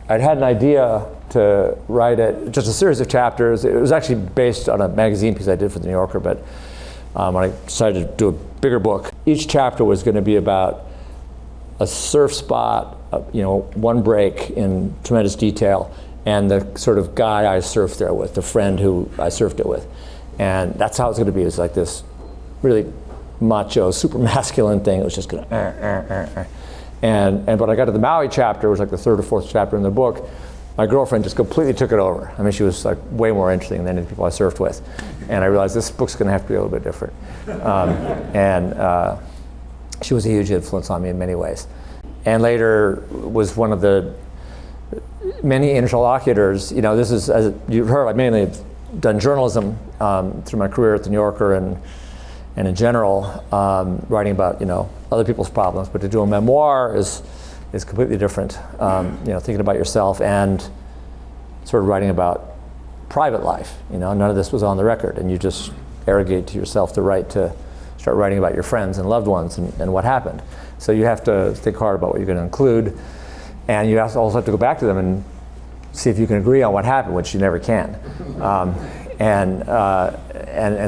I'd had an idea to write it, just a series of chapters. It was actually based on a magazine piece I did for the New Yorker, but when I decided to do a bigger book, each chapter was going to be about a surf spot, one break in tremendous detail, and the sort of guy I surfed there with, the friend who I surfed it with. And that's how it's going to be. It's like this really macho, super masculine thing. It was just going to, And when I got to the Maui chapter, it was like the third or fourth chapter in the book, my girlfriend just completely took it over. I mean, she was like way more interesting than any people I surfed with. And I realized this book's going to have to be a little bit different. She was a huge influence on me in many ways. And later was one of the many interlocutors. This is, as you've heard, I mainly done journalism through my career at the New Yorker and in general, writing about other people's problems. But to do a memoir is completely different. Thinking about yourself and sort of writing about private life. None of this was on the record, and you just arrogate to yourself the right to start writing about your friends and loved ones and what happened. So you have to think hard about what you're going to include, and you also have to go back to them and see if you can agree on what happened, which you never can. And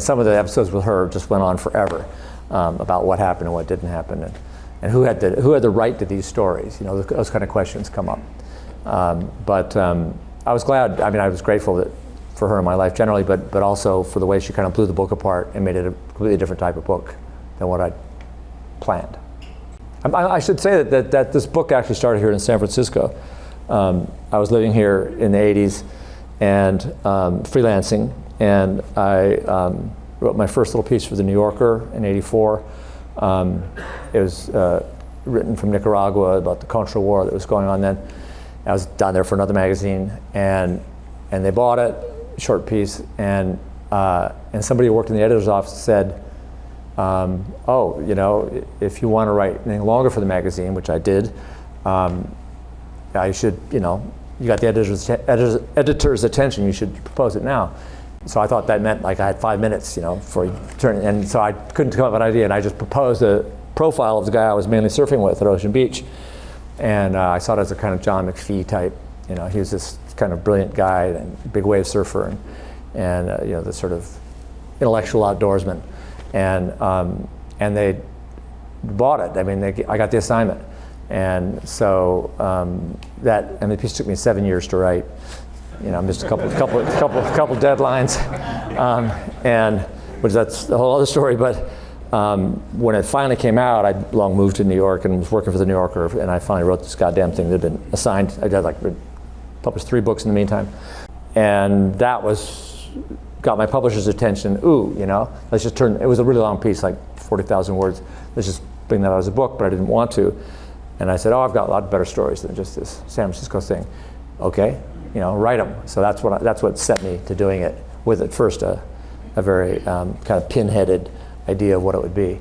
some of the episodes with her just went on forever about what happened and what didn't happen, and who had the right to these stories. Those kind of questions come up. But I was glad. I mean, I was grateful for her in my life generally, but also for the way she kind of blew the book apart and made it a completely different type of book than what I'd planned. I should say that this book actually started here in San Francisco. I was living here in the 80s and freelancing, and I wrote my first little piece for the New Yorker in '84. It was written from Nicaragua about the Contra War that was going on then. I was down there for another magazine, and they bought it, short piece, and somebody who worked in the editor's office said, if you want to write anything longer for the magazine, which I did, I should, you got the editor's attention, you should propose it now. So I thought that meant like I had 5 minutes, for turn, and so I couldn't come up with an idea, and I just proposed a profile of the guy I was mainly surfing with at Ocean Beach, and I saw it as a kind of John McPhee type. He was this kind of brilliant guy and big wave surfer, and the sort of intellectual outdoorsman, and they bought it. I mean, I got the assignment, and so the piece took me 7 years to write. Just a couple deadlines, and which that's a whole other story. But when it finally came out, I'd long moved to New York and was working for the New Yorker, and I finally wrote this goddamn thing that had been assigned. I had published 3 books in the meantime, and that got my publisher's attention. Let's just turn. It was a really long piece, like 40,000 words. Let's just bring that out as a book, but I didn't want to. And I said, I've got a lot better stories than just this San Francisco thing. Okay. Write them. So that's what set me to doing it with at first a very kind of pin-headed idea of what it would be.